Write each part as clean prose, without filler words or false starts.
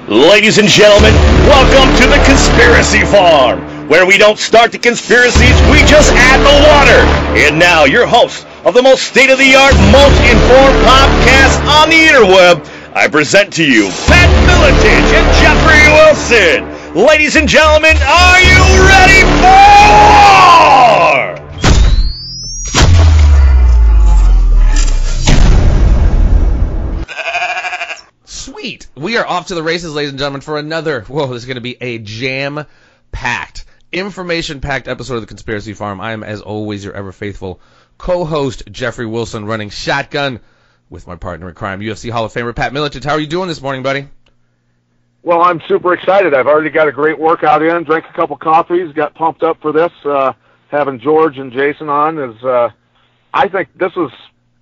Ladies and gentlemen, welcome to the Conspiracy Farm, where we don't start the conspiracies, we just add the water. And now, your host of the most state-of-the-art, most informed podcast on the interweb, I present to you Pat Miletich and Jeffrey Wilson. Ladies and gentlemen, are you ready for... Sweet. We are off to the races, ladies and gentlemen, for another, this is going to be a jam-packed, information-packed episode of the Conspiracy Farm. I am, as always, your ever-faithful co-host, Jeffrey Wilson, running shotgun with my partner in crime, UFC Hall of Famer Pat Miletich. How are you doing this morning, buddy? Well, I'm super excited. I've already got a great workout in, drank a couple coffees, got pumped up for this. Having George and Jason on is, I think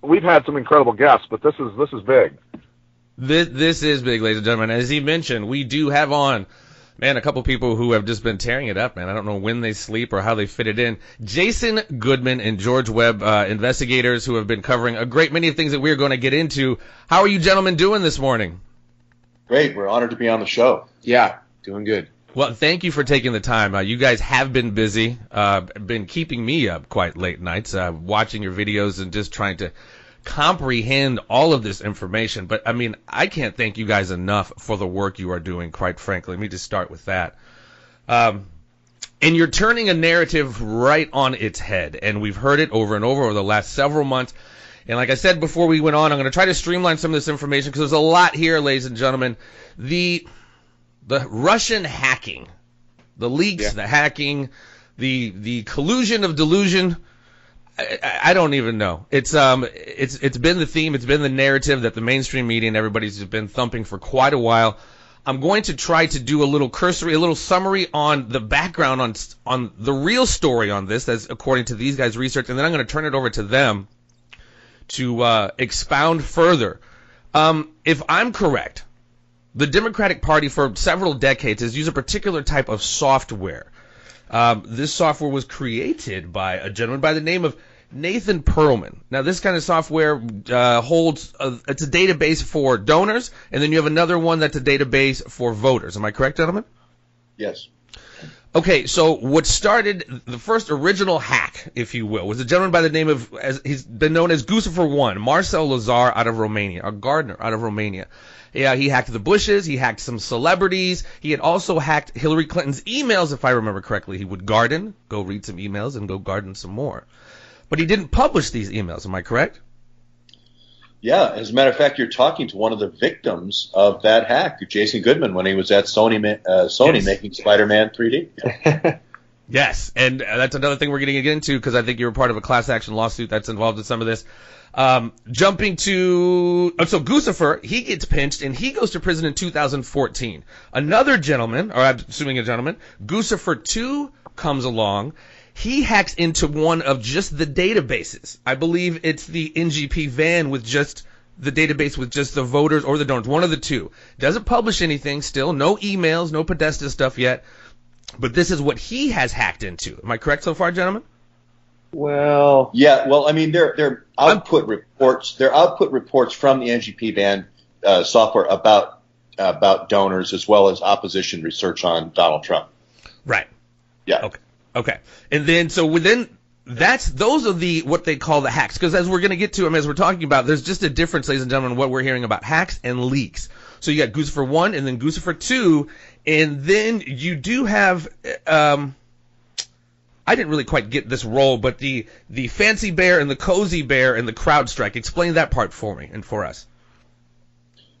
we've had some incredible guests, but this is big. This is big, ladies and gentlemen. As he mentioned, we do have on, a couple people who have just been tearing it up, man. I don't know when they sleep or how they fit it in. Jason Goodman and George Webb, investigators who have been covering a great many of things that we're going to get into. How are you gentlemen doing this morning? Great. We're honored to be on the show. Yeah, doing good. Well, thank you for taking the time. You guys have been busy, been keeping me up quite late nights, watching your videos and just trying to comprehend all of this information. But I can't thank you guys enough for the work you are doing, quite frankly. Let me just start with that. And you're turning a narrative right on its head, and we've heard it over and over the last several months. And like I said before we went on, I'm going to try to streamline some of this information because there's a lot here, ladies and gentlemen. The Russian hacking, the leaks, the hacking, the collusion of delusion. I don't even know. It's been the theme, it's been the narrative that the mainstream media and everybody's been thumping for quite a while. I'm going to try to do a little summary on the background on the real story on this, as according to these guys' research, and then I'm going to turn it over to them to expound further. If I'm correct, the Democratic Party for several decades has used a particular type of software. This software was created by a gentleman by the name of Nathan Perlman. Now, this kind of software holds it's a database for donors, and then you have another one that's a database for voters. Am I correct, gentlemen? Yes. Okay, so what started the first original hack, if you will, was a gentleman by the name of, he's been known as Guccifer 1, Marcel Lazar out of Romania, a gardener out of Romania. Yeah, he hacked the Bushes, he hacked some celebrities, he had also hacked Hillary Clinton's emails, if I remember correctly. He would garden, go read some emails, and go garden some more. But he didn't publish these emails, am I correct? Yeah, as a matter of fact, you're talking to one of the victims of that hack, Jason Goodman, when he was at Sony Yes. making Spider-Man 3D. Yeah. Yes, and that's another thing we're going to get into because I think you were part of a class action lawsuit that's involved in some of this. Jumping to, so Guccifer, he gets pinched and he goes to prison in 2014. Another gentleman, or I'm assuming a gentleman, Guccifer 2 comes along. He hacks into one of just the databases. I believe it's the NGP van with just the database with just the voters or the donors, one of the two. Doesn't publish anything still, no emails, no Podesta stuff yet. But this is what he has hacked into. Am I correct so far, gentlemen? Well, Yeah, well, they're output reports. They're output reports from the NGP van software about donors as well as opposition research on Donald Trump. Right. Yeah. Okay. And then, so within, those are what they call the hacks. Because as we're going to get to them, as we're talking about, there's just a difference, ladies and gentlemen, what we're hearing about hacks and leaks. So you got Guccifer 1 and then Guccifer 2. And then you do have, I didn't really quite get this role, but the Fancy Bear and the Cozy Bear and the CrowdStrike. Explain that part for me and for us.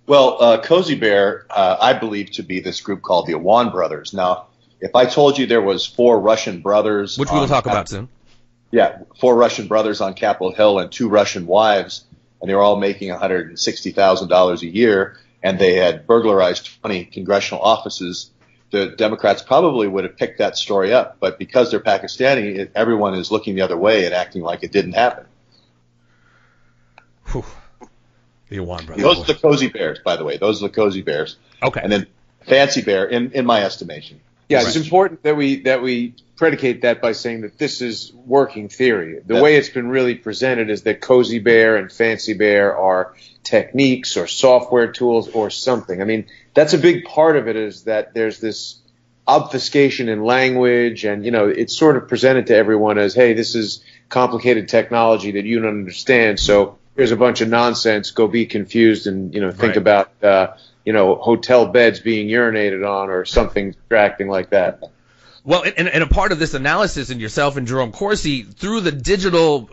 Well, Cozy Bear, I believe to be this group called the Awan brothers. Now, if I told you there was 4 Russian brothers, which we will talk about soon. Yeah, 4 Russian brothers on Capitol Hill and 2 Russian wives, and they were all making $160,000 a year, and they had burglarized 20 congressional offices, the Democrats probably would have picked that story up. But because they're Pakistani, everyone is looking the other way and acting like it didn't happen. Whew. The Awan brothers. Those are the Cozy Bears, by the way. Those are the Cozy Bears. Okay. And then Fancy Bear, in my estimation. yeah, Right. it's important that we predicate that by saying that this is working theory. The way it's been really presented is that Cozy Bear and Fancy Bear are techniques or software tools or something. I mean, that's a big part of it, is that there's this obfuscation in language, and it's sort of presented to everyone as, hey, this is complicated technology that you don't understand, so here's a bunch of nonsense, go be confused and think about hotel beds being urinated on or something distracting like that. Well, and a part of this analysis, and yourself and Jerome Corsi, through the digital,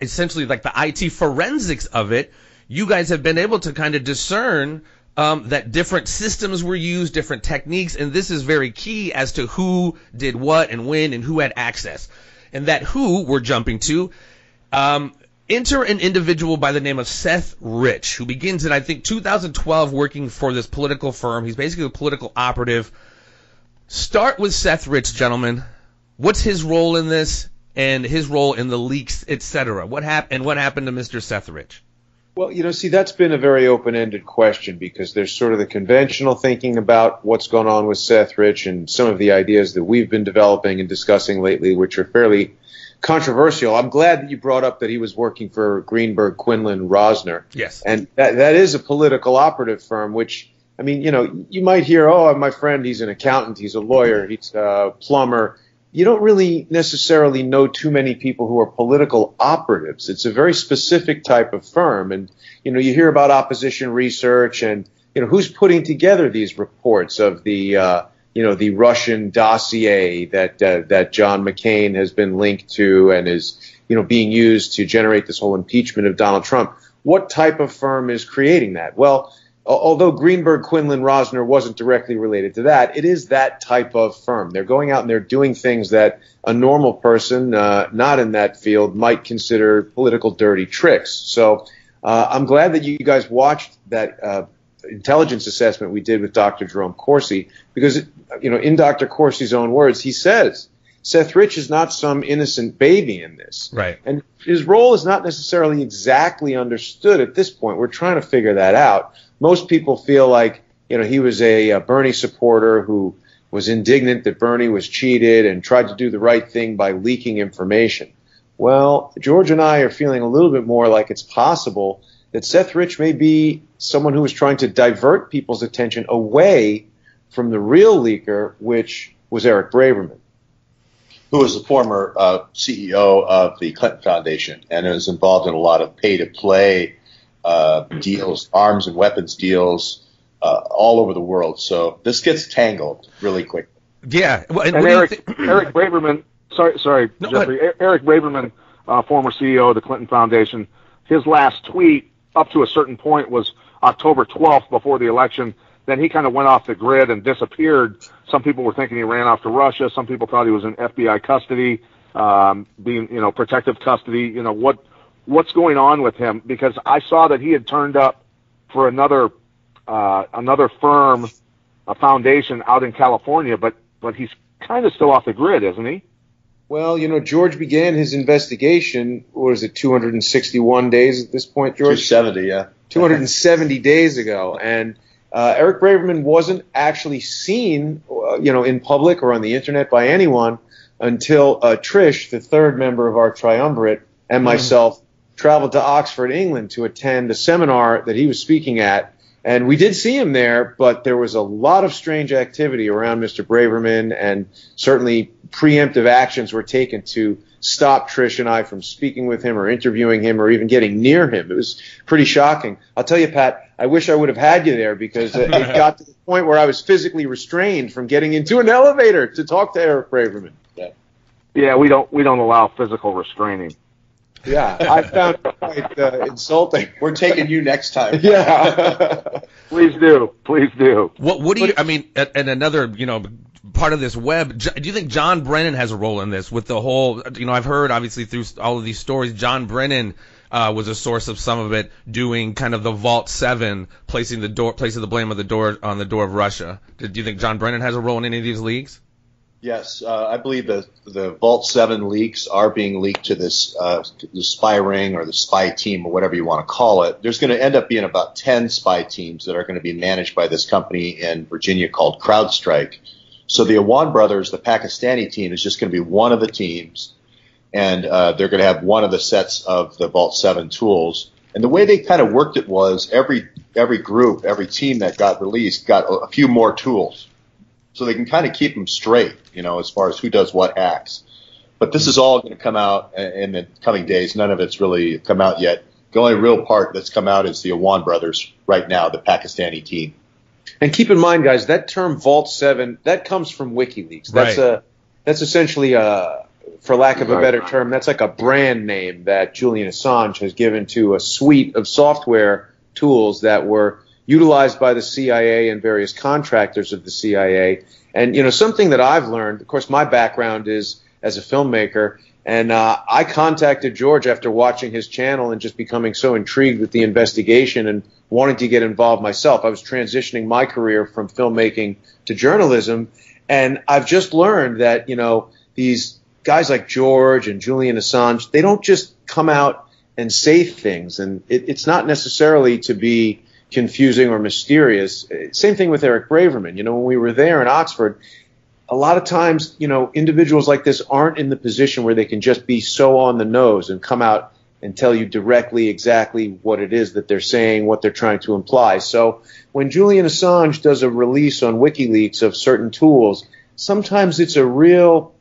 essentially like the IT forensics of it, you guys have been able to kind of discern that different systems were used, different techniques, and this is very key as to who did what and when and who had access. And that who we're jumping to, enter an individual by the name of Seth Rich, who begins in, I think, 2012 working for this political firm. He's basically a political operative. Start with Seth Rich, gentlemen. What's his role in this and his role in the leaks, etc.? What happened to Mr. Seth Rich? Well, that's been a very open-ended question, because there's sort of the conventional thinking about what's going on with Seth Rich and some of the ideas that we've been developing and discussing lately, which are fairly controversial. I'm glad that you brought up that he was working for Greenberg, Quinlan, Rosner. Yes. And that is a political operative firm, which, you might hear, oh, my friend, he's an accountant, he's a lawyer, he's a plumber. You don't really necessarily know too many people who are political operatives. It's a very specific type of firm. And, you hear about opposition research and, who's putting together these reports of the, the Russian dossier that John McCain has been linked to and is, being used to generate this whole impeachment of Donald Trump. What type of firm is creating that? Well, although Greenberg, Quinlan, Rosner wasn't directly related to that, it is that type of firm. They're going out and they're doing things that a normal person not in that field might consider political dirty tricks. So I'm glad that you guys watched that intelligence assessment we did with Dr. Jerome Corsi, because, in Dr. Corsi's own words, he says, Seth Rich is not some innocent baby in this. Right. And his role is not necessarily exactly understood at this point. We're trying to figure that out. Most people feel like, he was a Bernie supporter who was indignant that Bernie was cheated and tried to do the right thing by leaking information. Well, George and I are feeling a little bit more like it's possible that Seth Rich may be someone who was trying to divert people's attention away from the real leaker, which was Eric Braverman, who was the former CEO of the Clinton Foundation and was involved in a lot of pay-to-play deals, arms and weapons deals, all over the world. So this gets tangled really quick. Yeah. Well, and Eric Braverman, sorry, no, Jeffrey. Eric Braverman, former CEO of the Clinton Foundation, his last tweet up to a certain point was October 12th before the election. Then he kind of went off the grid and disappeared. Some people were thinking he ran off to Russia. Some people thought he was in FBI custody, protective custody. What's going on with him? Because I saw that he had turned up for another firm, a foundation out in California, but he's kind of still off the grid, isn't he? Well, George began his investigation, what was it, 261 days at this point, George? 270, yeah. 270 days ago. And Eric Braverman wasn't actually seen, in public or on the internet by anyone until Trish, the third member of our triumvirate, and myself traveled to Oxford, England to attend a seminar that he was speaking at. And we did see him there, but there was a lot of strange activity around Mr. Braverman, and certainly preemptive actions were taken to stop Trish and I from speaking with him or interviewing him or even getting near him. It was pretty shocking. I'll tell you, Pat, I wish I would have had you there, because it got to the point where I was physically restrained from getting into an elevator to talk to Eric Braverman. Yeah, we don't allow physical restraining. Yeah, I found it quite insulting. We're taking you next time. Yeah. Please do. What do you, and another, part of this web, do you think John Brennan has a role in this with the whole, I've heard obviously through all of these stories, John Brennan was a source of some of it, doing kind of the Vault 7, placing the blame on the door of Russia. Do you think John Brennan has a role in any of these leaks? Yes, I believe the Vault 7 leaks are being leaked to this the spy ring or the spy team or whatever you want to call it. There's going to end up being about 10 spy teams that are going to be managed by this company in Virginia called CrowdStrike. So the Awan brothers, the Pakistani team, is just going to be one of the teams, and they're going to have one of the sets of the Vault 7 tools. And the way they kind of worked it was every group, every team that got released got a few more tools, so they can kind of keep them straight, as far as who does what hacks. But this is all going to come out in the coming days. None of it's really come out yet. The only real part that's come out is the Awan brothers right now, the Pakistani team. And keep in mind, guys, that term Vault 7, that comes from WikiLeaks. That's essentially, for lack of a better term, that's like a brand name that Julian Assange has given to a suite of software tools that were utilized by the CIA and various contractors of the CIA. And, something that I've learned, of course, my background is as a filmmaker, and I contacted George after watching his channel and just becoming so intrigued with the investigation and wanting to get involved myself. I was transitioning my career from filmmaking to journalism, and I've just learned that, these guys like George and Julian Assange, they don't just come out and say things, and it's not necessarily to be confusing or mysterious. Same thing with Eric Braverman. When we were there in Oxford, a lot of times, individuals like this aren't in the position where they can just be so on the nose and come out and tell you directly exactly what it is that they're saying, what they're trying to imply. So when Julian Assange does a release on WikiLeaks of certain tools, sometimes it's a real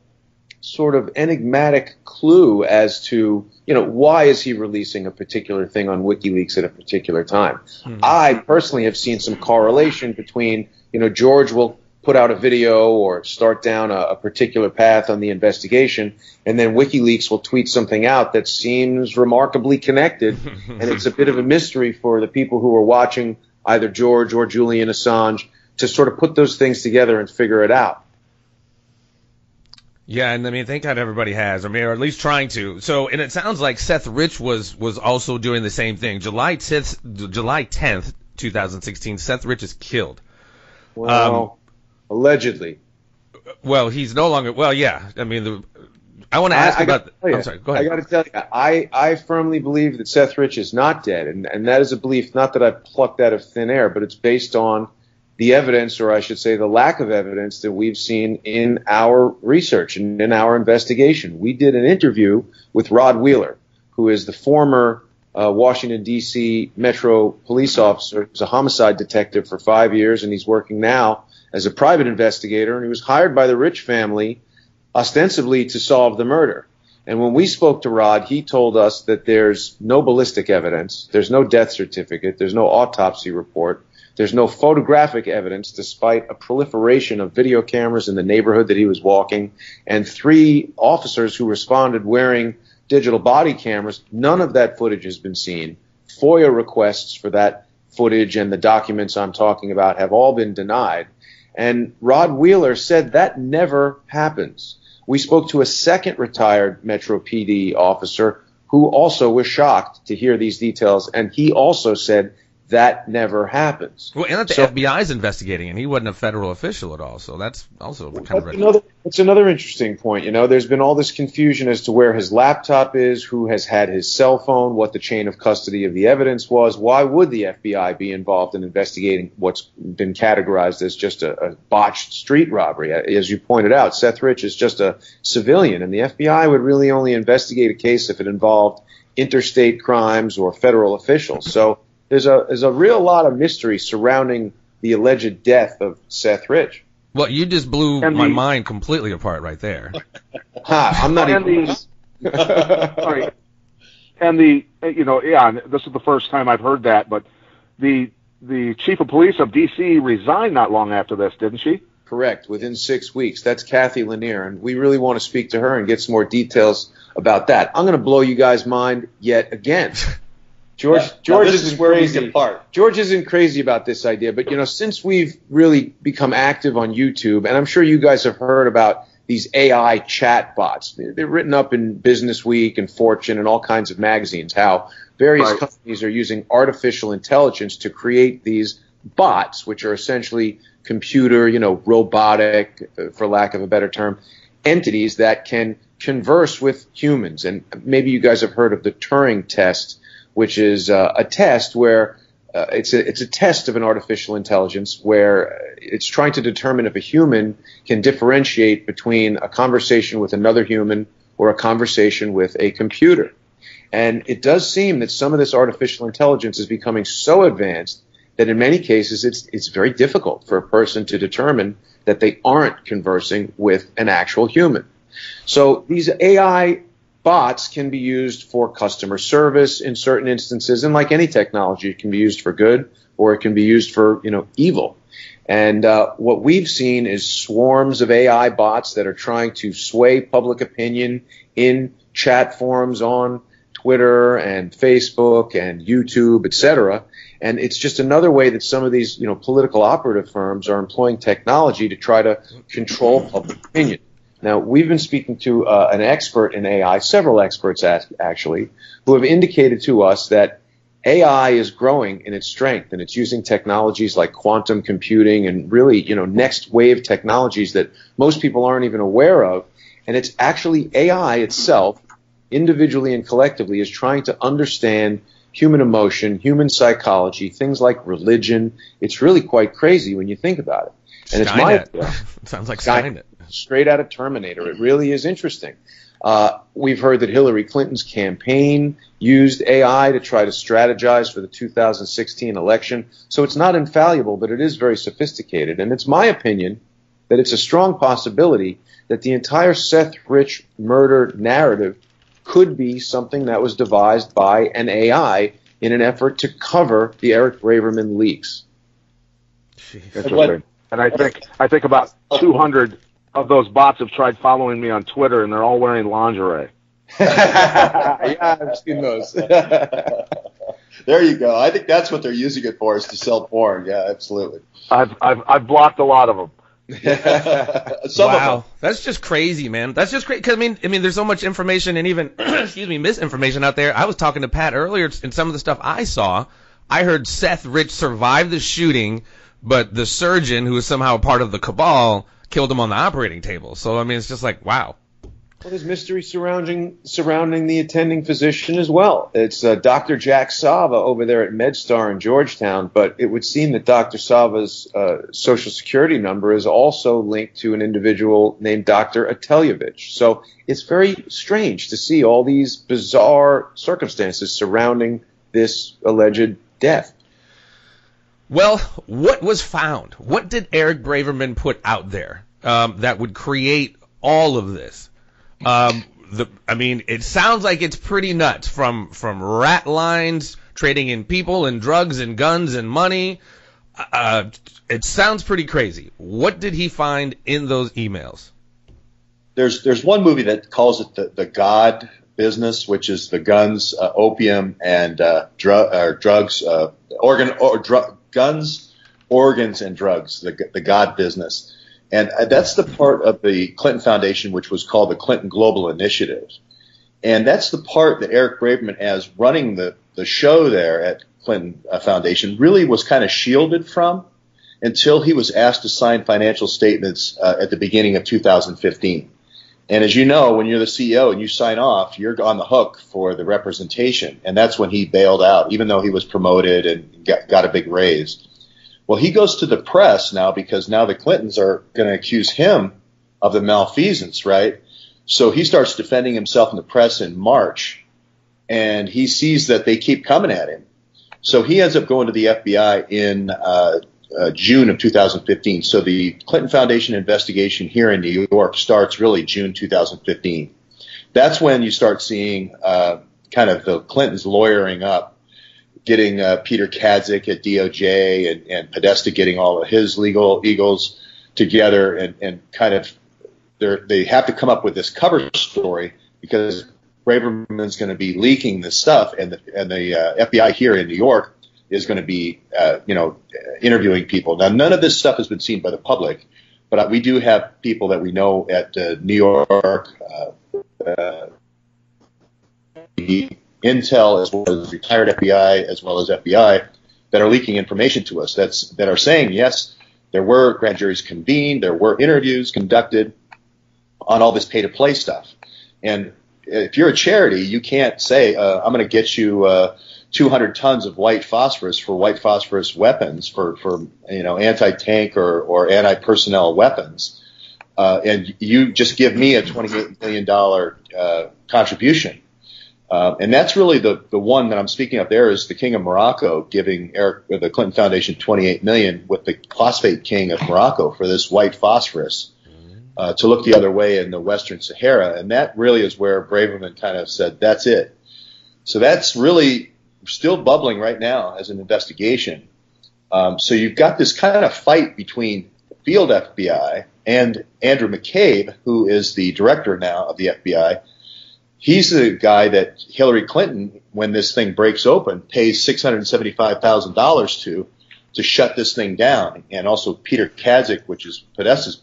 sort of enigmatic clue as to, why is he releasing a particular thing on WikiLeaks at a particular time. Mm-hmm. I personally have seen some correlation between, George will put out a video or start down a particular path on the investigation, and then WikiLeaks will tweet something out that seems remarkably connected, and it's a bit of a mystery for the people who are watching either George or Julian Assange to sort of put those things together and figure it out. Yeah, and thank God everybody has, or at least trying to. So, and it sounds like Seth Rich was also doing the same thing. July 10th, 2016, Seth Rich is killed. Well, allegedly. Well, he's no longer. Well, yeah. I want to ask about. I'm sorry. Go ahead. I got to tell you, I firmly believe that Seth Rich is not dead, and that is a belief not that I plucked out of thin air, but it's based on the evidence, or I should say the lack of evidence, that we've seen in our research and in our investigation. We did an interview with Rod Wheeler, who is the former Washington, D.C. Metro police officer. He was a homicide detective for 5 years, and he's working now as a private investigator, and he was hired by the Rich family ostensibly to solve the murder. And when we spoke to Rod, he told us that there's no ballistic evidence, there's no death certificate, there's no autopsy report, there's no photographic evidence, despite a proliferation of video cameras in the neighborhood that he was walking, and 3 officers who responded wearing digital body cameras. None of that footage has been seen. FOIA requests for that footage and the documents I'm talking about have all been denied. And Rod Wheeler said that never happens. We spoke to a second retired Metro PD officer who also was shocked to hear these details, and he also said that never happens. Well, and that the FBI is investigating, and he wasn't a federal official at all, so that's also kind of it's another interesting point. There's been all this confusion as to where his laptop is, who has had his cell phone, what the chain of custody of the evidence was. Why would the FBI be involved in investigating what's been categorized as just a botched street robbery? As you pointed out, Seth Rich is just a civilian, and the FBI would really only investigate a case if it involved interstate crimes or federal officials. So there's a real lot of mystery surrounding the alleged death of Seth Rich. Well, you just blew my mind completely apart right there. I'm not even. Sorry. And this is the first time I've heard that, but the chief of police of D.C. resigned not long after this, didn't she? Correct, within 6 weeks. That's Kathy Lanier, and we really want to speak to her and get some more details about that. I'm going to blow you guys' mind yet again. George isn't crazy. George isn't crazy about this idea, but since we've really become active on YouTube, and I'm sure you guys have heard about these AI chat bots. They're written up in Business Week and Fortune and all kinds of magazines, how various companies are using artificial intelligence to create these bots, which are essentially computer, robotic, for lack of a better term, entities that can converse with humans. And maybe you guys have heard of the Turing test, which is a test where it's a test of an artificial intelligence where it's trying to determine if a human can differentiate between a conversation with another human or a conversation with a computer. And it does seem that some of this artificial intelligence is becoming so advanced that in many cases it's very difficult for a person to determine that they aren't conversing with an actual human. So these AI bots can be used for customer service in certain instances, and like any technology, it can be used for good or it can be used for, evil. And what we've seen is swarms of AI bots that are trying to sway public opinion in chat forums on Twitter and Facebook and YouTube, etc. And it's just another way that some of these, political operative firms are employing technology to try to control public opinion. Now, we've been speaking to an expert in AI, several experts actually, who have indicated to us that AI is growing in its strength, and it's using technologies like quantum computing and really, next wave technologies that most people aren't even aware of. And it's actually AI itself, individually and collectively, is trying to understand human emotion, human psychology, things like religion. It's really quite crazy when you think about it. And Skynet. Sounds like Skynet. Straight out of Terminator. It really is interesting. We've heard that Hillary Clinton's campaign used AI to try to strategize for the 2016 election. So it's not infallible, but it is very sophisticated. And it's my opinion that it's a strong possibility that the entire Seth Rich murder narrative could be something that was devised by an AI in an effort to cover the Eric Braverman leaks. And I think about 200 of those bots have tried following me on Twitter, and they're all wearing lingerie. Yeah, I've seen those. There you go. I think that's what they're using it for, is to sell porn. Yeah, absolutely. I've blocked a lot of them. Wow, that's just crazy, man. That's just crazy. Cause I mean, there's so much information and even, misinformation out there. I was talking to Pat earlier, and some of the stuff I saw, I heard Seth Rich survived the shooting, but the surgeon, who was somehow a part of the cabal, killed him on the operating table. So, I mean, it's just like, wow. Well, there's mystery surrounding the attending physician as well. It's Dr. Jack Sava over there at MedStar in Georgetown, but it would seem that Dr. Sava's Social Security number is also linked to an individual named Dr. Ateljevich. So it's very strange to see all these bizarre circumstances surrounding this alleged death. Well, what was found? What did Eric Braverman put out there that would create all of this? It sounds like it's pretty nuts. From Ratlines, trading in people and drugs and guns and money. It sounds pretty crazy. What did he find in those emails? There's one movie that calls it the God business, which is the guns, opium, and drugs, guns, organs, and drugs, the God business. And that's the part of the Clinton Foundation which was called the Clinton Global Initiative. And that's the part that Eric Braverman, as running the show there at Clinton Foundation, really was kind of shielded from until he was asked to sign financial statements at the beginning of 2015. And as you know, when you're the CEO and you sign off, you're on the hook for the representation. And that's when he bailed out, even though he was promoted and got a big raise. Well, he goes to the press now because now the Clintons are going to accuse him of the malfeasance, right? So he starts defending himself in the press in March, and he sees that they keep coming at him. So he ends up going to the FBI in June of 2015. So the Clinton Foundation investigation here in New York starts really June 2015. That's when you start seeing kind of the Clintons lawyering up, getting Peter Kadzik at DOJ and Podesta getting all of his legal eagles together and kind of they have to come up with this cover story because Braverman's going to be leaking this stuff and the FBI here in New York is going to be interviewing people. Now, none of this stuff has been seen by the public, but we do have people that we know at New York, Intel, as well as retired FBI, as well as FBI, that are leaking information to us that are saying, yes, there were grand juries convened, there were interviews conducted on all this pay-to-play stuff. And if you're a charity, you can't say, I'm going to get you 200 tons of white phosphorus for white phosphorus weapons for anti-tank or anti-personnel weapons, and you just give me a $28 million contribution. And that's really the one that I'm speaking of there is the King of Morocco giving the Clinton Foundation $28 million with the phosphate king of Morocco for this white phosphorus to look the other way in the Western Sahara. And that really is where Braverman kind of said, that's it. So that's really still bubbling right now as an investigation. So you've got this kind of fight between the field FBI and Andrew McCabe, who is the director now of the FBI. He's the guy that Hillary Clinton, when this thing breaks open, pays $675,000 to shut this thing down, and also Peter Kazik, which is Podesta's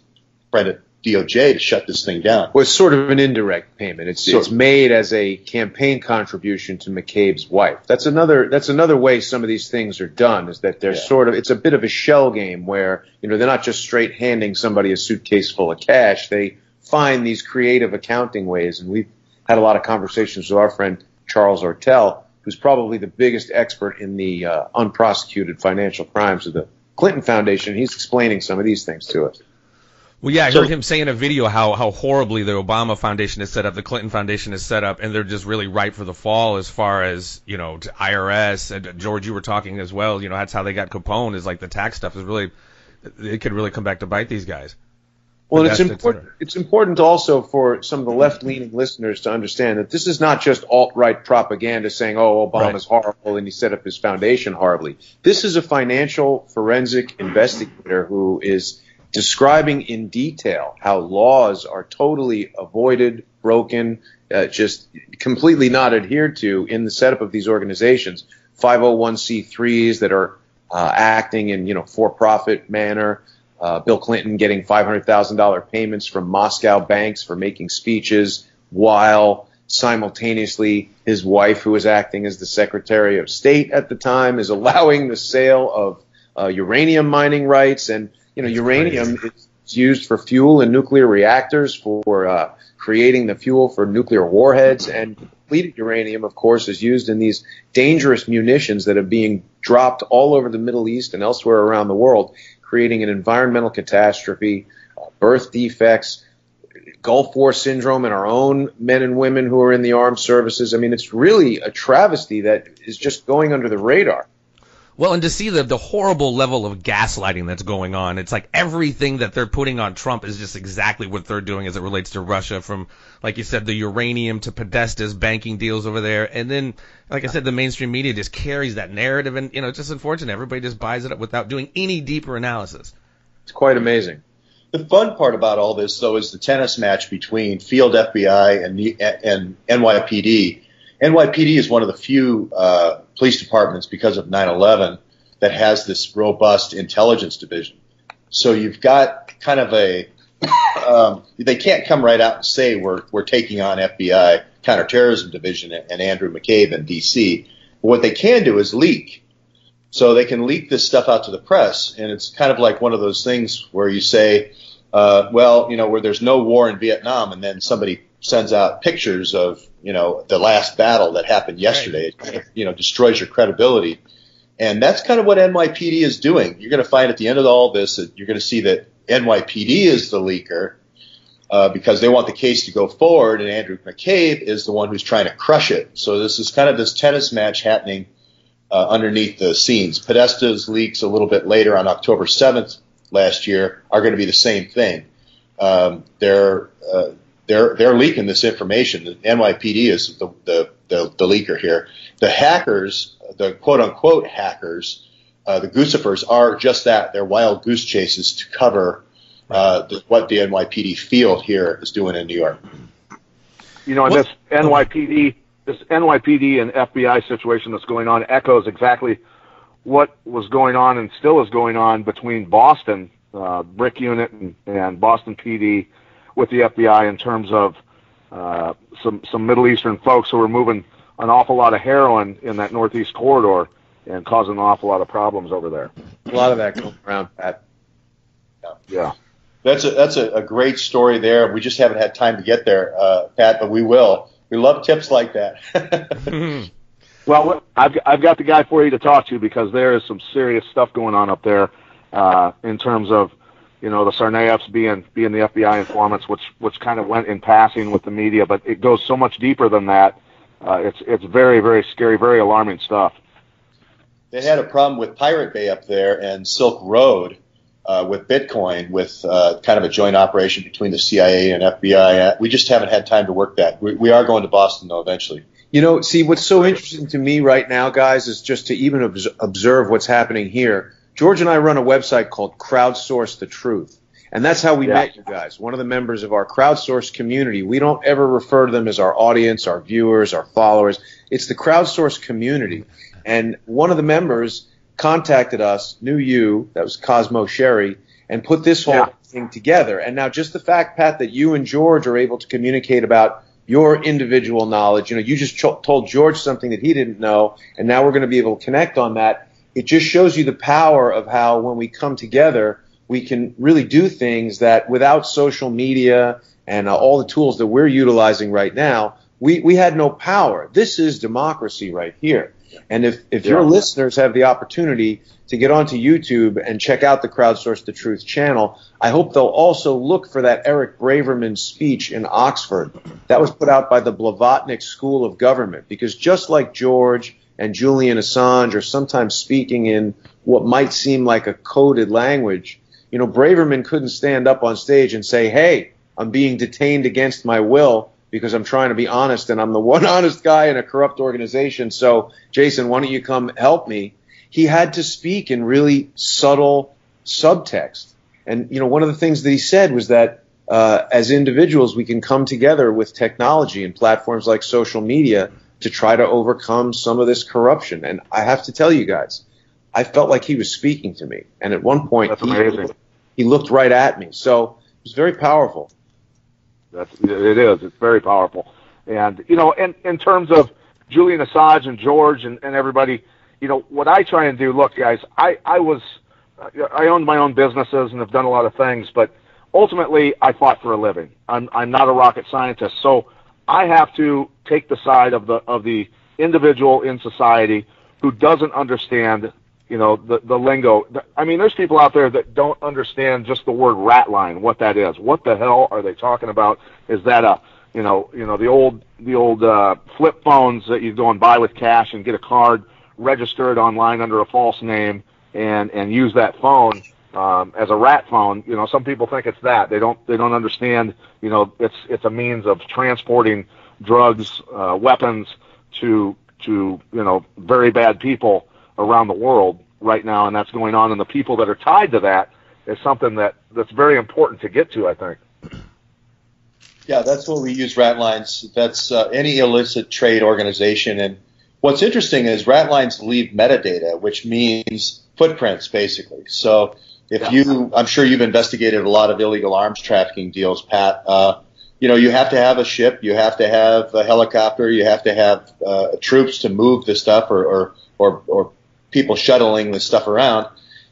friend at DOJ, to shut this thing down. Well, it's sort of an indirect payment. It's made as a campaign contribution to McCabe's wife. That's another way some of these things are done, is that they're it's a bit of a shell game where, they're not just straight handing somebody a suitcase full of cash. They find these creative accounting ways, and we've had a lot of conversations with our friend Charles Ortel, who's probably the biggest expert in the unprosecuted financial crimes of the Clinton Foundation. He's explaining some of these things to us. Well, yeah, I heard him say in a video how horribly the Obama Foundation is set up, the Clinton Foundation is set up, and they're just really ripe for the fall as far as, to IRS. And George, you were talking as well, that's how they got Capone, is like the tax stuff is really, it could really come back to bite these guys. Well, it's important also for some of the left-leaning listeners to understand that this is not just alt-right propaganda saying, oh, Obama's horrible and he set up his foundation horribly. This is a financial forensic investigator who is describing in detail how laws are totally avoided, broken, just completely not adhered to in the setup of these organizations, 501c3s that are acting in for-profit manner. Bill Clinton getting $500,000 payments from Moscow banks for making speeches, while simultaneously his wife, who was acting as the Secretary of State at the time, is allowing the sale of uranium mining rights. And uranium is used for fuel in nuclear reactors, for creating the fuel for nuclear warheads, and depleted uranium, of course, is used in these dangerous munitions that are being dropped all over the Middle East and elsewhere around the world, creating an environmental catastrophe, birth defects, Gulf War syndrome in our own men and women who are in the armed services. I mean, it's really a travesty that is just going under the radar. Well, and to see the horrible level of gaslighting that's going on, it's like everything that they're putting on Trump is just exactly what they're doing as it relates to Russia, from, like you said, the uranium to Podesta's banking deals over there. And then, like I said, the mainstream media just carries that narrative, and, it's just unfortunate. Everybody just buys it up without doing any deeper analysis. It's quite amazing. The fun part about all this, though, is the tennis match between field FBI and NYPD. NYPD is one of the few police departments, because of 9/11, that has this robust intelligence division. So you've got kind of they can't come right out and say we're taking on FBI counterterrorism division and Andrew McCabe in D.C. But what they can do is leak. So they can leak this stuff out to the press, and it's kind of like one of those things where you say, where there's no war in Vietnam, and then somebody sends out pictures of, the last battle that happened yesterday. Right. It destroys your credibility. And that's kind of what NYPD is doing. You're going to find at the end of all this that you're going to see that NYPD is the leaker because they want the case to go forward, and Andrew McCabe is the one who's trying to crush it. So this is kind of this tennis match happening underneath the scenes. Podesta's leaks a little bit later on October 7th last year are going to be the same thing. They're leaking this information. The NYPD is the leaker here. The hackers, the quote-unquote hackers, the Goosifers, are just that. They're wild goose chases to cover what the NYPD field here is doing in New York. This NYPD and FBI situation that's going on echoes exactly what was going on and still is going on between Boston BRIC unit and Boston PD with the FBI in terms of some Middle Eastern folks who are moving an awful lot of heroin in that Northeast corridor and causing an awful lot of problems over there. A lot of that going around, Pat. Yeah. That's a great story there. We just haven't had time to get there, Pat, but we will. We love tips like that. Well, I've got the guy for you to talk to, because there is some serious stuff going on up there in terms of, the Tsarnaevs being the FBI informants, which kind of went in passing with the media, but it goes so much deeper than that. It's very, very scary, very alarming stuff. They had a problem with Pirate Bay up there and Silk Road with Bitcoin, with kind of a joint operation between the CIA and FBI. We just haven't had time to work that. We are going to Boston, though, eventually. You know, see, what's so interesting to me right now, guys, is just to even observe what's happening here. George and I run a website called Crowdsource the Truth. And that's how we met you guys, one of the members of our crowdsource community. We don't ever refer to them as our audience, our viewers, our followers. It's the crowdsource community. And one of the members contacted us, knew you, that was Cosmo Sherry, and put this whole thing together. And now just the fact, Pat, that you and George are able to communicate about your individual knowledge, you know, you just told George something that he didn't know, and now we're going to be able to connect on that. It just shows you the power of how when we come together, we can really do things that without social media and all the tools that we're utilizing right now, we had no power. This is democracy right here. And if your listeners have the opportunity to get onto YouTube and check out the Crowdsource the Truth channel, I hope they'll also look for that Eric Braverman speech in Oxford. That was put out by the Blavatnik School of Government, because just like George and Julian Assange are sometimes speaking in what might seem like a coded language, you know, Braverman couldn't stand up on stage and say, hey, I'm being detained against my will because I'm trying to be honest and I'm the one honest guy in a corrupt organization. So, Jason, why don't you come help me? He had to speak in really subtle subtext. And, you know, one of the things that he said was that as individuals, we can come together with technology and platforms like social media to try to overcome some of this corruption. And I have to tell you guys, I felt like he was speaking to me. And at one point, he looked right at me. So it was very powerful. It is. It's very powerful. And, you know, in terms of Julian Assange and George and everybody, you know, what I try and do, look, guys, I owned my own businesses and have done a lot of things, but ultimately I fought for a living. I'm not a rocket scientist, so I have to take the side of the individual in society who doesn't understand, you know, the lingo. I mean, there's people out there that don't understand just the word Ratline, what that is. What the hell are they talking about? Is that the old flip phones that you go and buy with cash and get a card, register it online under a false name, and use that phone as a rat phone? You know, some people think it's that. They don't understand. You know, it's a means of transporting drugs, weapons to you know, very bad people around the world right now, and that's going on. And the people that are tied to that is something that's very important to get to, I think. Yeah, that's what we use Ratlines. That's any illicit trade organization. And what's interesting is Ratlines leave metadata, which means footprints, basically. So I'm sure you've investigated a lot of illegal arms trafficking deals, Pat. You know, you have to have a ship, you have to have a helicopter, you have to have troops to move the stuff, or people shuttling the stuff around.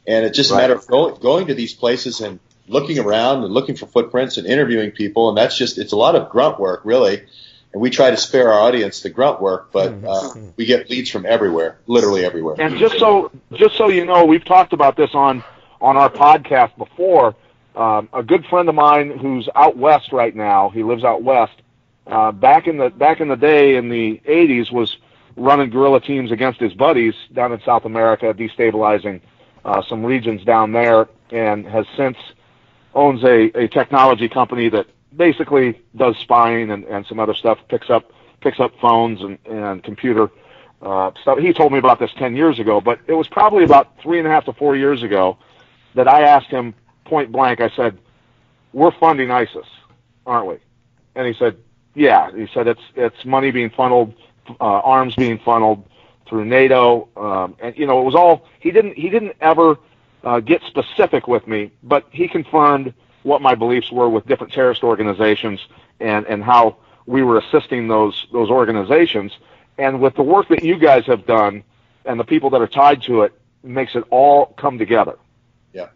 And it's just a matter of going to these places and looking around and looking for footprints and interviewing people. And it's a lot of grunt work, really. And we try to spare our audience the grunt work, but we get leads from everywhere, literally everywhere. And just so you know, we've talked about this on our podcast before. A good friend of mine who's out west right now, he lives out west, back in the day in the 80s was running guerrilla teams against his buddies down in South America, destabilizing some regions down there, and has since owns a technology company that basically does spying and some other stuff, picks up phones and computer stuff. He told me about this 10 years ago, but it was probably about 3.5 to 4 years ago that I asked him point blank, I said, we're funding ISIS, aren't we? And he said, yeah. He said it's money being funneled, arms being funneled through NATO, and you know, it was all. He didn't ever get specific with me, but he confirmed what my beliefs were with different terrorist organizations and how we were assisting those organizations. And with the work that you guys have done and the people that are tied to it, makes it all come together. Yeah.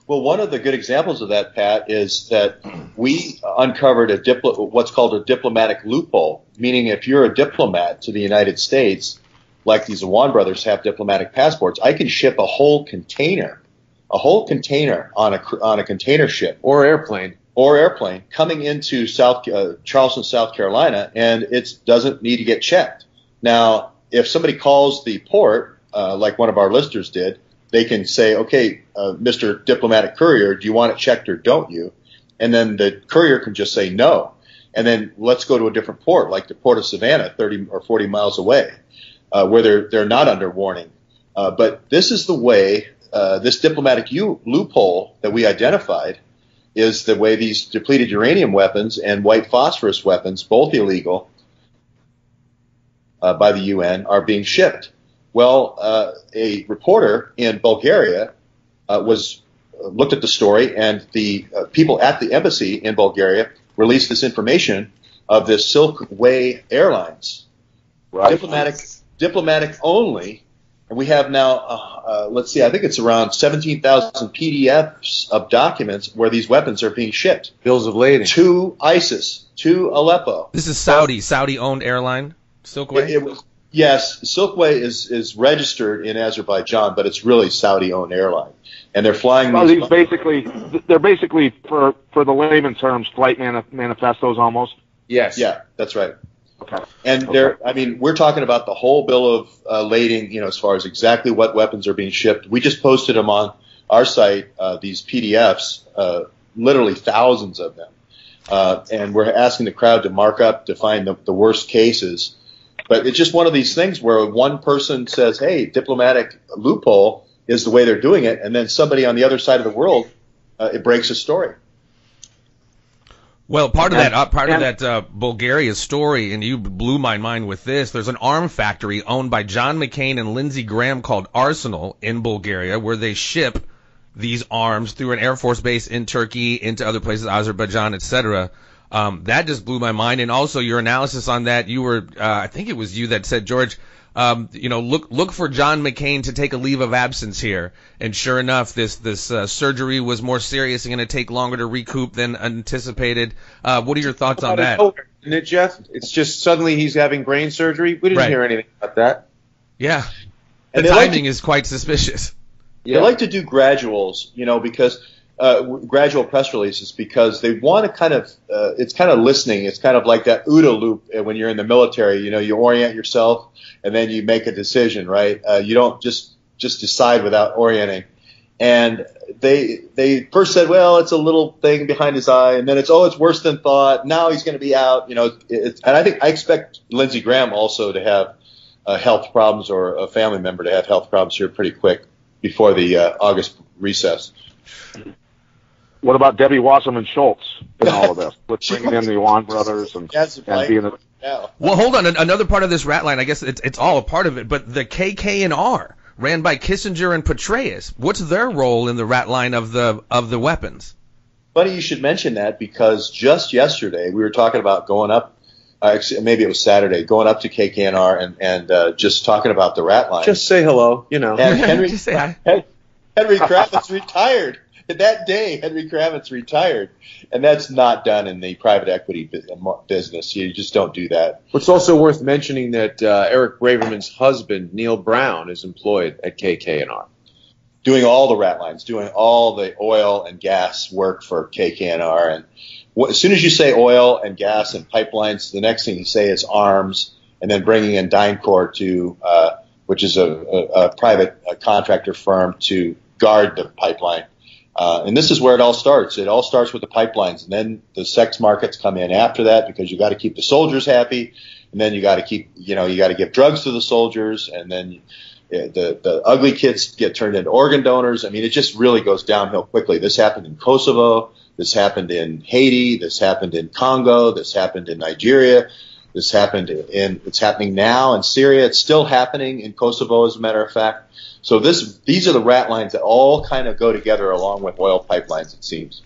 Well, one of the good examples of that, Pat, is that we uncovered what's called a diplomatic loophole, meaning if you're a diplomat to the United States, like these Awan brothers have diplomatic passports, I can ship a whole container on a container ship or airplane. or airplane coming into Charleston, South Carolina, and it doesn't need to get checked. Now, if somebody calls the port, like one of our listeners did, they can say, okay, Mr. Diplomatic Courier, do you want it checked or don't you? And then the courier can just say no. And then let's go to a different port, like the port of Savannah, 30 or 40 miles away, where they're not under warning. But this is the way, this diplomatic loophole that we identified is the way these depleted uranium weapons and white phosphorus weapons, both illegal by the UN, are being shipped. Well, a reporter in Bulgaria looked at the story, and the people at the embassy in Bulgaria released this information of this Silkway Airlines, Right. diplomatic only. And we have now, let's see, I think it's around 17,000 PDFs of documents where these weapons are being shipped. Bills of lading. To ISIS, to Aleppo. This is Saudi-owned airline, Silkway? Yes, Silkway is registered in Azerbaijan, but it's really Saudi-owned airline. And they're flying Well, these they're basically, for the layman terms, flight manifestos almost. Yes. Yeah, that's right. Okay. And we're talking about the whole bill of lading, as far as exactly what weapons are being shipped. We just posted them on our site, these PDFs, literally thousands of them. And we're asking the crowd to mark up to find the worst cases. But it's just one of these things where one person says, hey, diplomatic loophole is the way they're doing it, and then somebody on the other side of the world, it breaks a story. Well, part of that Bulgaria story, and you blew my mind with this, there's an arm factory owned by John McCain and Lindsey Graham called Arsenal in Bulgaria, where they ship these arms through an Air Force base in Turkey, into other places, Azerbaijan, etc. That just blew my mind. And also your analysis on that, you were, I think it was you that said, George, look for John McCain to take a leave of absence here. And sure enough, this surgery was more serious and going to take longer to recoup than anticipated. What are your thoughts on that? Isn't it, Jeff? It's just suddenly he's having brain surgery. We didn't hear anything about that. Yeah. The And timing is quite suspicious. They like to do graduals, because gradual press releases, because they want to kind of it's kind of listening. It's kind of like that OODA loop when you're in the military. You orient yourself and then you make a decision, right? You don't just decide without orienting. And they first said, well, it's a little thing behind his eye, and then it's worse than thought. Now he's going to be out, and I expect Lindsey Graham also to have health problems, or a family member to have health problems here pretty quick before the August recess. What about Debbie Wasserman Schultz in all of this, with bringing in the Awan brothers and being a... Well, hold on. Another part of this Ratline, I guess it's all a part of it, but the KK&R, ran by Kissinger and Petraeus, what's their role in the Ratline of the weapons? Funny you should mention that, because just yesterday we were talking about going up, maybe it was Saturday, going up to KK&R and just talking about the Ratline. Just say hello, And Henry, Just say hi. Henry Kravitz retired. That day, Henry Kravitz retired. And that's not done in the private equity business. You just don't do that. It's also worth mentioning that Eric Braverman's husband, Neil Brown, is employed at KK&R. Doing all the Ratlines, doing all the oil and gas work for KK&R. And as soon as you say oil and gas and pipelines, the next thing you say is arms, and then bringing in DynCorp which is a private contractor firm, to guard the pipeline. And this is where it all starts. It all starts with the pipelines, and then the sex markets come in after that, because you got to keep the soldiers happy, and then you got to keep, you got to give drugs to the soldiers, and then the ugly kids get turned into organ donors. I mean, it just really goes downhill quickly. This happened in Kosovo. This happened in Haiti. This happened in Congo. This happened in Nigeria. It's happening now in Syria. It's still happening in Kosovo, as a matter of fact. So these are the Ratlines that all kind of go together along with oil pipelines, it seems.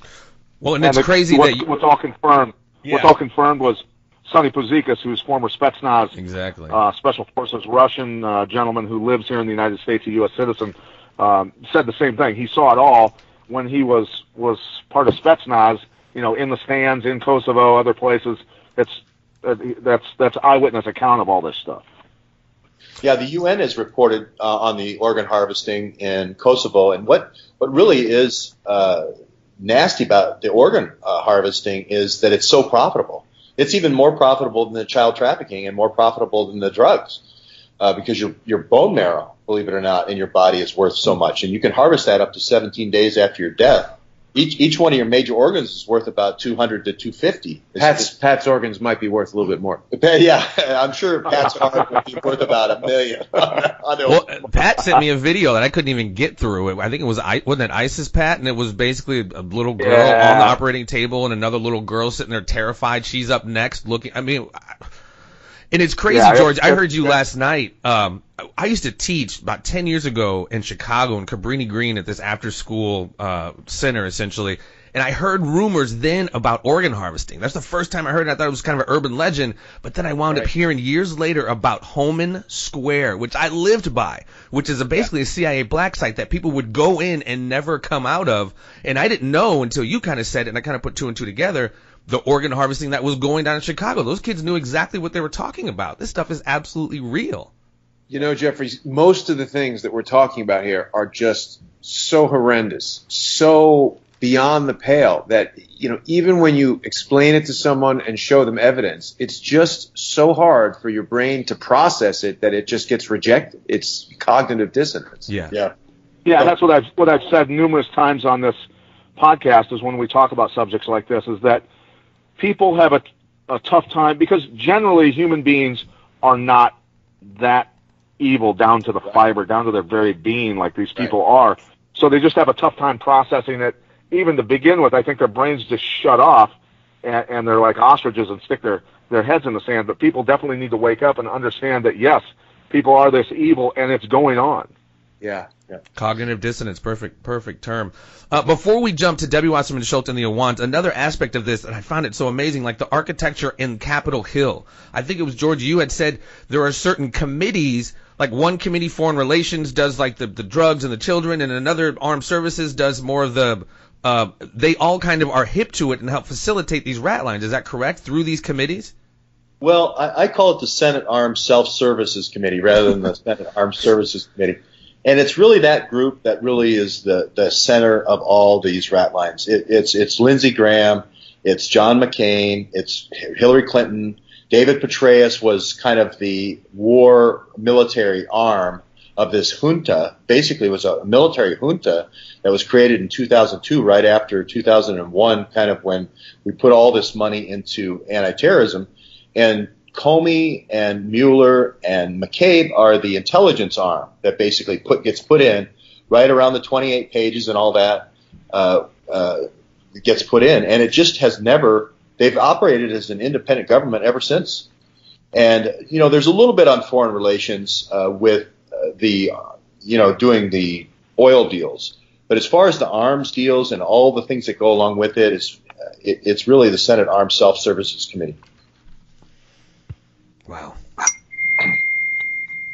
Well, and it's crazy what's all confirmed. Yeah. What's all confirmed was Sonny Puzikas, who's former Spetsnaz, Special Forces Russian gentleman who lives here in the United States, a U.S. citizen, said the same thing. He saw it all when he was part of Spetsnaz, in the stands in Kosovo, other places. That's eyewitness account of all this stuff. Yeah, the UN has reported on the organ harvesting in Kosovo, and what really is nasty about the organ harvesting is that it's so profitable. It's even more profitable than the child trafficking and more profitable than the drugs, because your bone marrow, believe it or not, in your body is worth so much, and you can harvest that up to 17 days after your death. Each one of your major organs is worth about 200 to 250. Pat's organs might be worth a little bit more. Yeah, I'm sure Pat's heart would be worth about $1 million. Well, Pat sent me a video that I couldn't even get through. I think it wasn't it ISIS, Pat? And it was basically a little girl on the operating table and another little girl sitting there terrified. She's up next looking. I mean, and it's crazy, George. I heard you last night. I used to teach about 10 years ago in Chicago in Cabrini Green at this after-school center, essentially. And I heard rumors then about organ harvesting. That's the first time I heard it. I thought it was kind of an urban legend. But then I wound up hearing years later about Homan Square, which I lived by, which is basically a CIA black site that people would go in and never come out of. And I didn't know until you kind of said it, and I kind of put two and two together, the organ harvesting that was going down in Chicago. Those kids knew exactly what they were talking about. This stuff is absolutely real. You know, Jeffrey, most of the things that we're talking about here are just so horrendous, so beyond the pale that, you know, even when you explain it to someone and show them evidence, it's just so hard for your brain to process it that it just gets rejected. It's cognitive dissonance. Yeah, that's what I've said numerous times on this podcast is when we talk about subjects like this, is that people have a tough time because generally human beings are not that evil down to the fiber, down to their very being like these people are. So they just have a tough time processing it. Even to begin with, I think their brains just shut off and they're like ostriches and stick their heads in the sand. But people definitely need to wake up and understand that, yes, people are this evil and it's going on. Yeah. Cognitive dissonance, perfect term. Before we jump to Debbie Wasserman Schultz and the Awans, another aspect of this, and I found it so amazing, like the architecture in Capitol Hill. I think it was, George, you had said there are certain committees, like one committee, Foreign Relations, does like the drugs and the children, and another, Armed Services, does more of the, they all kind of are hip to it and help facilitate these Ratlines. Is that correct, through these committees? Well, I call it the Senate Armed Self-Services Committee rather than the Senate Armed Services Committee. And it's really that group that really is the center of all these Ratlines. It's Lindsey Graham, it's John McCain, it's Hillary Clinton. David Petraeus was kind of the war military arm of this junta. Basically, it was a military junta that was created in 2002, right after 2001, kind of when we put all this money into anti-terrorism. And Comey and Mueller and McCabe are the intelligence arm that basically gets put in right around the 28 pages and all that gets put in. And it just has never – they've operated as an independent government ever since. And, you know, there's a little bit on foreign relations with doing the oil deals. But as far as the arms deals and all the things that go along with it, it's really the Senate Armed Self-Services Committee. Wow.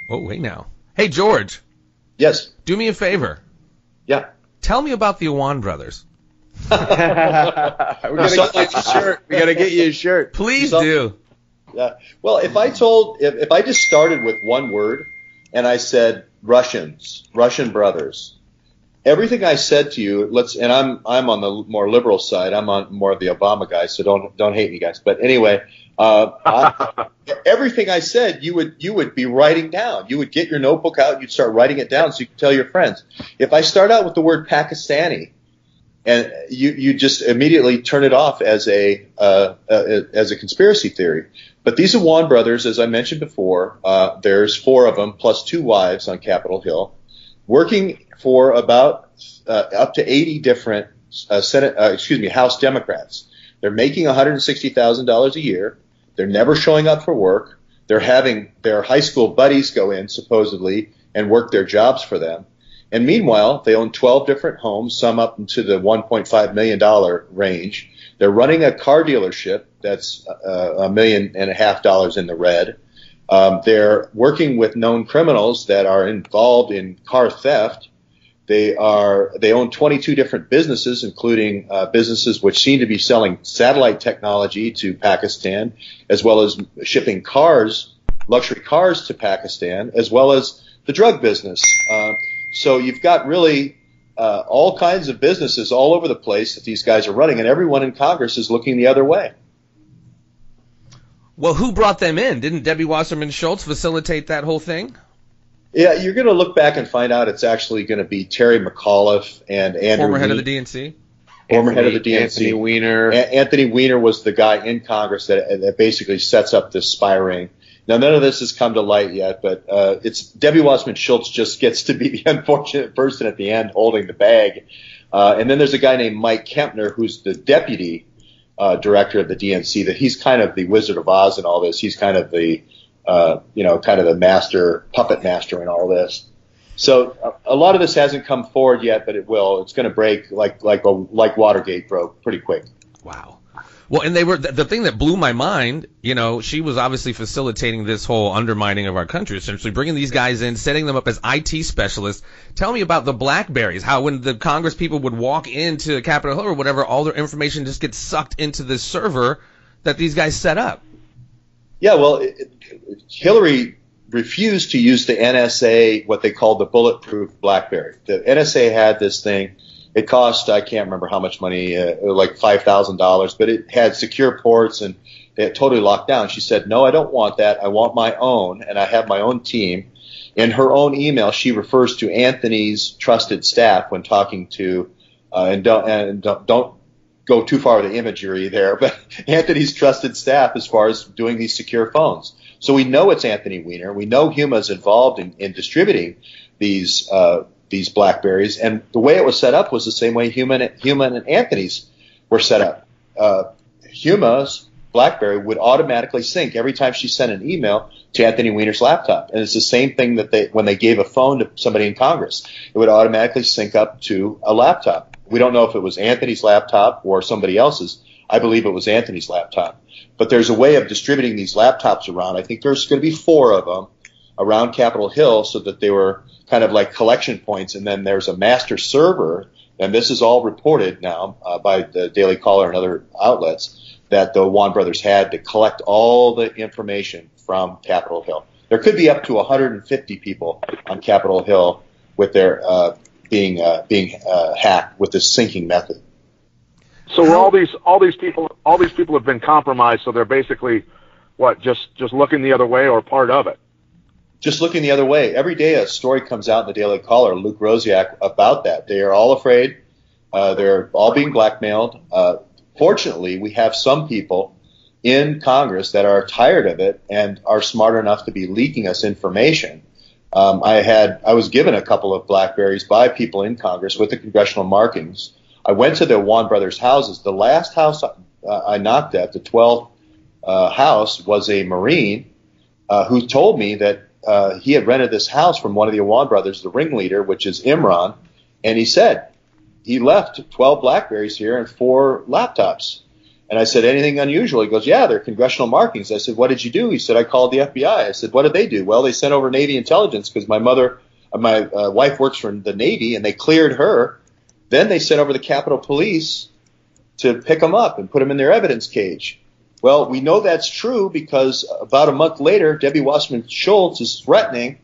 Oh, wait now. Hey, George. Yes. Do me a favor. Yeah. Tell me about the Awan brothers. We gotta get you a shirt. We gotta get you a shirt. Please do. Yeah. Well, if I just started with one word and I said Russian brothers, everything I said to you, and I'm on the more liberal side. I'm on more of the Obama guy, so don't hate me, guys. But anyway, everything I said, you would be writing down. You would get your notebook out, and you'd start writing it down so you could tell your friends. If I start out with the word Pakistani, and you just immediately turn it off as a conspiracy theory. But these Awan brothers, as I mentioned before, there's 4 of them plus 2 wives on Capitol Hill, working for about up to 80 different House Democrats. They're making $160,000 a year. They're never showing up for work. They're having their high school buddies go in, supposedly, and work their jobs for them. And meanwhile, they own 12 different homes, some up into the $1.5 million range. They're running a car dealership that's $1.5 million in the red. They're working with known criminals that are involved in car theft. They own 22 different businesses, including businesses which seem to be selling satellite technology to Pakistan, as well as shipping luxury cars to Pakistan, as well as the drug business. So you've got really all kinds of businesses all over the place that these guys are running, and everyone in Congress is looking the other way. Well, who brought them in? Didn't Debbie Wasserman Schultz facilitate that whole thing? Yeah, you're going to look back and find out it's actually going to be Terry McAuliffe and Andrew Former head of Weiner. the DNC? Former head of the DNC. Anthony Weiner. Anthony Weiner was the guy in Congress that basically sets up this spy ring. Now, none of this has come to light yet, but it's Debbie Wasserman Schultz just gets to be the unfortunate person at the end holding the bag. And then there's a guy named Mike Kempner, who's the deputy director of the DNC, that he's kind of the Wizard of Oz in all this. He's kind of the, kind of the master, puppet master in all this. So a lot of this hasn't come forward yet, but it will. It's going to break like Watergate broke pretty quick. Wow. Well, and they were the thing that blew my mind. She was obviously facilitating this whole undermining of our country, essentially bringing these guys in, setting them up as IT specialists. Tell me about the BlackBerries. How when the Congress people would walk into Capitol Hill or whatever, all their information just gets sucked into this server that these guys set up. Yeah, well, Hillary refused to use the NSA, what they called the bulletproof BlackBerry. The NSA had this thing. It cost, I can't remember how much money, like $5,000, but it had secure ports and it totally locked down. She said, no, I don't want that. I want my own, and I have my own team. In her own email, she refers to Anthony's trusted staff when talking to, and don't go too far with the imagery there, but Anthony's trusted staff as far as doing these secure phones. So we know it's Anthony Weiner. We know Huma's involved in distributing these BlackBerries, and the way it was set up was the same way Huma and Anthony's were set up. Huma's BlackBerry would automatically sync every time she sent an email to Anthony Weiner's laptop, and it's the same thing that when they gave a phone to somebody in Congress, it would automatically sync up to a laptop. We don't know if it was Anthony's laptop or somebody else's. I believe it was Anthony's laptop. But there's a way of distributing these laptops around. I think there's going to be 4 of them around Capitol Hill so that they were kind of like collection points, and then there's a master server, and this is all reported now by the Daily Caller and other outlets, that the Awan brothers had to collect all the information from Capitol Hill. There could be up to 150 people on Capitol Hill with their being hacked with this syncing method. So all these people have been compromised. So they're basically just looking the other way or part of it. Just looking the other way. Every day a story comes out in the Daily Caller, Luke Rosiak, about that. They are all afraid. They're all being blackmailed. Fortunately, we have some people in Congress that are tired of it and are smart enough to be leaking us information. I was given a couple of BlackBerries by people in Congress with the congressional markings. I went to the Awan brothers' houses. The last house I knocked at, the 12th house, was a Marine who told me that he had rented this house from one of the Awan brothers, the ringleader, which is Imran, and he said he left 12 BlackBerries here and 4 laptops. And I said, anything unusual? He goes, yeah, they're congressional markings. I said, what did you do? He said, I called the FBI. I said, what did they do? Well, they sent over Navy intelligence because my wife works for the Navy, and they cleared her. Then they sent over the Capitol Police to pick them up and put them in their evidence cage. Well, we know that's true because about a month later, Debbie Wasserman Schultz is threatening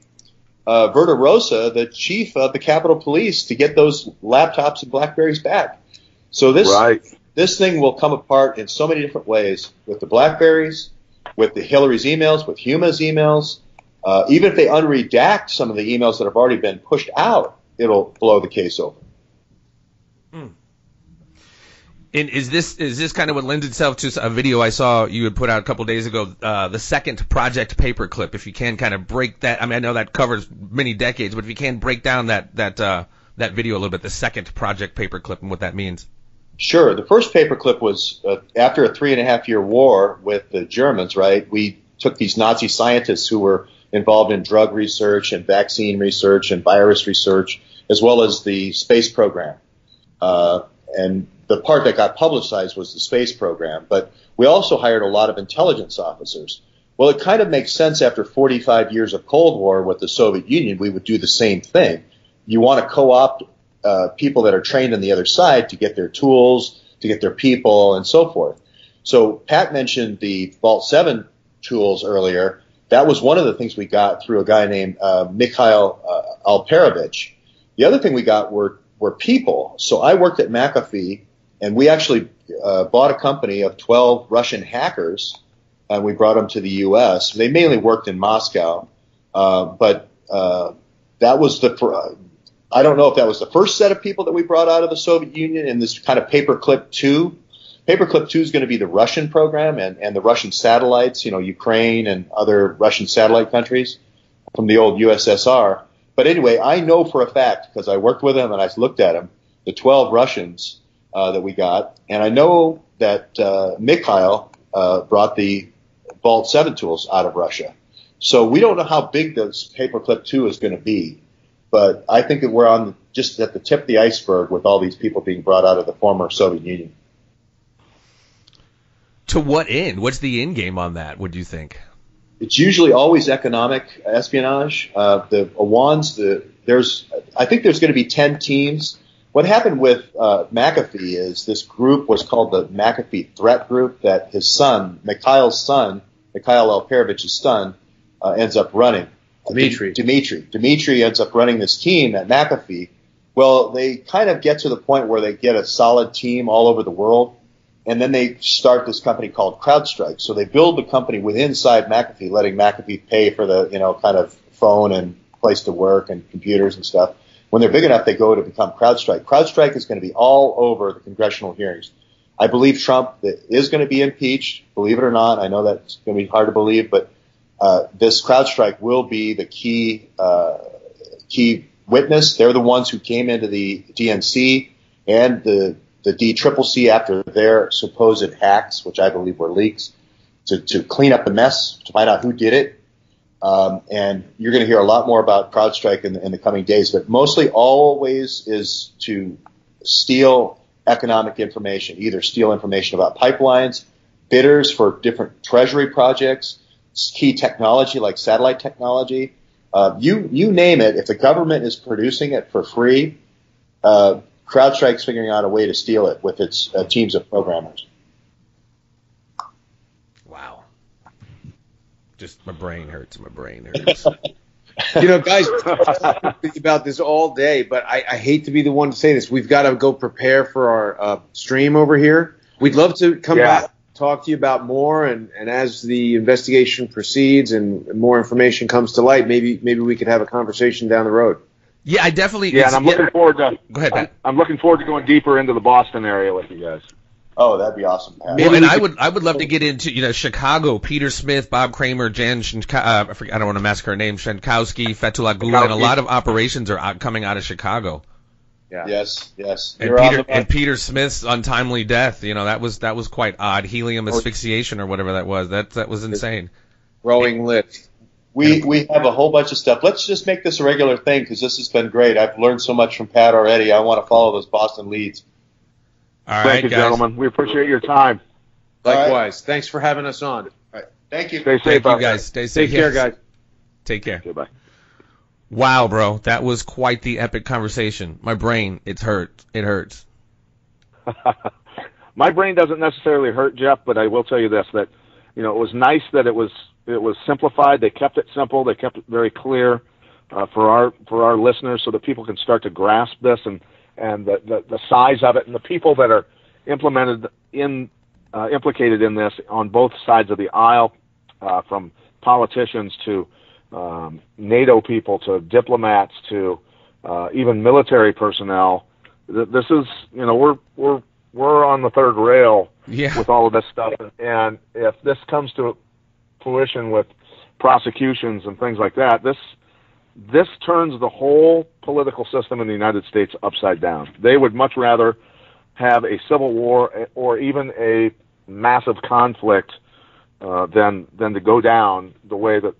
Verta Rosa, the chief of the Capitol Police, to get those laptops and BlackBerries back. So this thing will come apart in so many different ways, with the BlackBerries, with the Hillary's emails, with Huma's emails. Even if they unredact some of the emails that have already been pushed out, it'll blow the case over. And is this kind of what lends itself to a video I saw you had put out a couple of days ago, the second Project Paperclip? If you can kind of break that, I mean, I know that covers many decades, but if you can break down that video a little bit, the second Project Paperclip and what that means. Sure. The first paperclip was after a 3.5-year war with the Germans, right? We took these Nazi scientists who were involved in drug research and vaccine research and virus research, as well as the space program. And the part that got publicized was the space program. But we also hired a lot of intelligence officers. Well, it kind of makes sense after 45 years of Cold War with the Soviet Union, we would do the same thing. You want to co-opt people that are trained on the other side to get their tools, to get their people, and so forth. So Pat mentioned the Vault 7 tools earlier. That was one of the things we got through a guy named Mikhail Alperovich. The other thing we got were were people. So I worked at McAfee, and we actually bought a company of 12 Russian hackers, and we brought them to the U.S. They mainly worked in Moscow, but that was I don't know if that was the first set of people that we brought out of the Soviet Union in this kind of Paperclip 2. Paperclip 2 is going to be the Russian program and the Russian satellites, Ukraine and other Russian satellite countries from the old USSR. But anyway, I know for a fact, because I worked with them and I looked at them, the 12 Russians that we got, and I know that Mikhail brought the Vault 7 tools out of Russia. So we don't know how big this Paperclip 2 is going to be, but I think that we're just at the tip of the iceberg with all these people being brought out of the former Soviet Union. To what end? What's the end game on that, would you think? It's usually always economic espionage. The Awans, I think there's going to be 10 teams. What happened with McAfee is this group was called the McAfee Threat Group that his son, Mikhail Alperovich's son, ends up running. Dmitry ends up running this team at McAfee. Well, they kind of get to the point where they get a solid team all over the world, and then they start this company called CrowdStrike. So they build the company inside McAfee, letting McAfee pay for the kind of phone and place to work and computers and stuff. When they're big enough, they go to become CrowdStrike. CrowdStrike is going to be all over the congressional hearings. I believe Trump is going to be impeached, believe it or not. I know that's going to be hard to believe, but this CrowdStrike will be the key witness. They're the ones who came into the DNC and the DCCC after their supposed hacks, which I believe were leaks, to clean up the mess, to find out who did it. And you're going to hear a lot more about CrowdStrike in the coming days, but mostly always is to steal economic information, either steal information about pipelines, bidders for different treasury projects, key technology like satellite technology. You name it. If the government is producing it for free, CrowdStrike's figuring out a way to steal it with its teams of programmers. Wow. Just my brain hurts. Guys, I think about this all day, but I hate to be the one to say this. We've got to go prepare for our stream over here. We'd love to come back, talk to you about more, and as the investigation proceeds and more information comes to light, maybe we could have a conversation down the road. Yeah, I definitely. Yeah, and I'm looking forward to. Go ahead, Pat. I'm looking forward to going deeper into the Boston area with you guys. Oh, that'd be awesome, Pat. Well, and I would love to get into Chicago. Peter Smith, Bob Kramer, Jan I don't want to massacre her name. Shankowski, Fethullah Gulen, and a lot of operations are coming out of Chicago. Yeah. Yes. And Peter Smith's untimely death. That was quite odd. Helium asphyxiation or whatever that was. That was insane. Growing lips. We have a whole bunch of stuff. Let's just make this a regular thing because this has been great. I've learned so much from Pat already. I want to follow those Boston leads. All right, Thank you, guys. gentlemen. We appreciate your time. Likewise. Thanks for having us on. All right. Thank you. Stay safe, Thank you, out guys. there. Stay safe. Take care, guys. Take care. Okay, bye. Wow, bro, that was quite the epic conversation. My brain, it hurts. It hurts. My brain doesn't necessarily hurt, Jeff, but I will tell you this: that it was nice that it was simplified. They kept it simple. They kept it very clear for our listeners, so that people can start to grasp this and the size of it, and the people that are implicated in this on both sides of the aisle, from politicians to NATO people to diplomats to even military personnel. This is, we're on the third rail with all of this stuff, and if this comes to fruition with prosecutions and things like that, this turns the whole political system in the United States upside down. They would much rather have a civil war or even a massive conflict than to go down the way that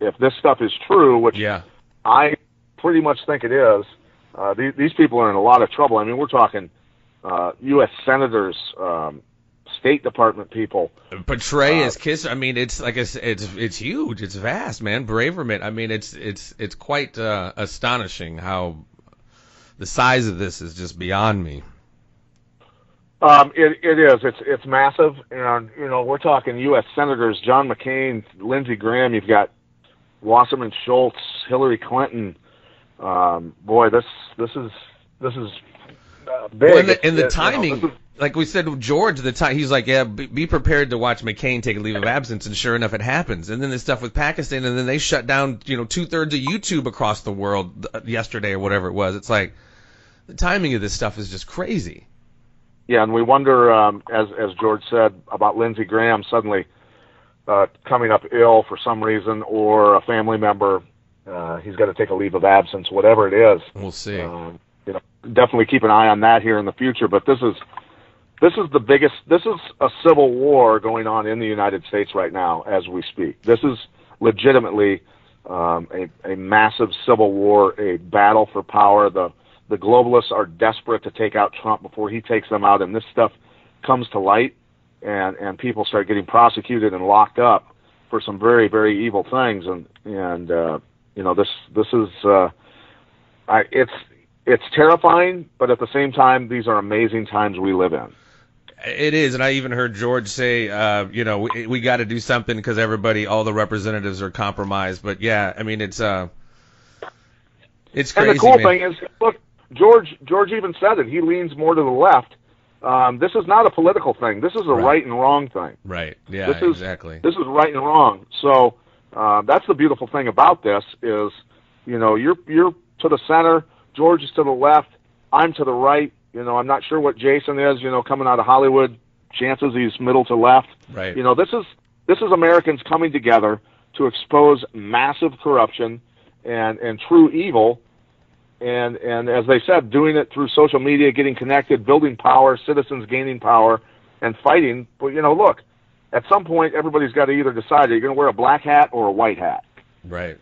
if this stuff is true, which I pretty much think it is, these people are in a lot of trouble. I mean, we're talking U.S. senators, State Department people. Petraeus, Kiss. I mean, it's like it's huge. It's vast, man. Braverman. I mean, it's quite astonishing how the size of this is just beyond me. It is. It's massive, and we're talking U.S. senators: John McCain, Lindsey Graham. You've got Wasserman Schultz, Hillary Clinton. Boy, this is big. Well, and the timing, like we said with George, he's like, yeah, be prepared to watch McCain take a leave of absence, and sure enough, it happens. And then the stuff with Pakistan, and then they shut down, 2/3 of YouTube across the world yesterday or whatever it was. It's like the timing of this stuff is just crazy. Yeah, and we wonder, as George said, about Lindsey Graham suddenly coming up ill for some reason, or a family member, he's got to take a leave of absence, whatever it is. We'll see. Definitely keep an eye on that here in the future. But this is the biggest. This is a civil war going on in the United States right now as we speak. This is legitimately a massive civil war, a battle for power. The globalists are desperate to take out Trump before he takes them out, and this stuff comes to light, and people start getting prosecuted and locked up for some very, very evil things. And this is it's terrifying, but at the same time, these are amazing times we live in. It is, and I even heard George say, we got to do something because all the representatives are compromised. But yeah, I mean, it's crazy. And the cool thing is, look, George even said it. He leans more to the left. This is not a political thing. This is a right and wrong thing. Right. Yeah. Exactly. This is right and wrong. So that's the beautiful thing about this is, you're to the center. George is to the left. I'm to the right. I'm not sure what Jason is. Coming out of Hollywood, chances he's middle to left. Right. This is Americans coming together to expose massive corruption and true evil. And as they said, doing it through social media, getting connected, building power, citizens gaining power, and fighting. But look, at some point, everybody's got to either decide: are you going to wear a black hat or a white hat? Right.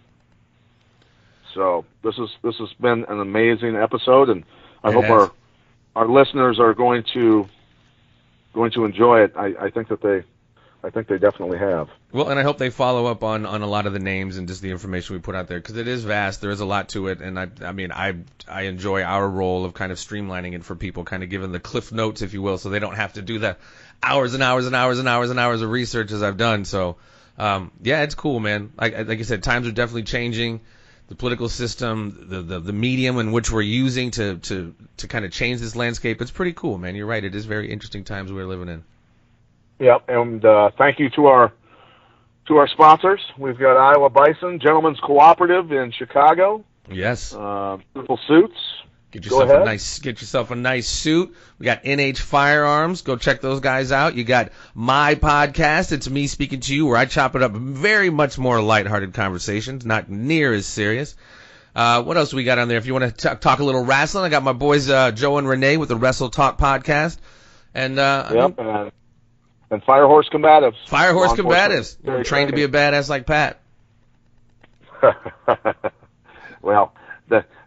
So this has been an amazing episode, and I hope our listeners are going to enjoy it. I think they definitely have. Well, and I hope they follow up on a lot of the names and just the information we put out there, because it is vast. There is a lot to it, and I enjoy our role of kind of streamlining it for people, kind of giving the cliff notes, if you will, so they don't have to do the hours and hours and hours and hours and hours of research as I've done. So, yeah, it's cool, man. Like I said, times are definitely changing. The political system, the medium in which we're using to kind of change this landscape, it's pretty cool, man. You're right. It is very interesting times we're living in. Yep, and thank you to our sponsors. We've got Iowa Bison, Gentlemen's Cooperative in Chicago. Yes. Beautiful suits. Get yourself a nice suit. We got NH Firearms. Go check those guys out. You got my podcast. It's me speaking to you, where I chop it up very much more lighthearted conversations, not near as serious. What else we got on there? If you want to talk a little wrestling, I got my boys Joe and Renee with the Wrestle Talk podcast. And and Firehorse Combatives. Firehorse Combatives. We're trained to be a badass like Pat. Well,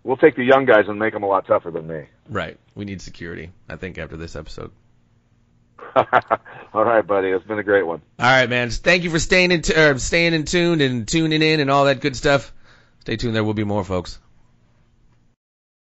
we'll take the young guys and make them a lot tougher than me. Right. We need security, I think, after this episode. All right, buddy. It's been a great one. All right, man. Thank you for staying in tuned and tuning in and all that good stuff. Stay tuned. There will be more, folks.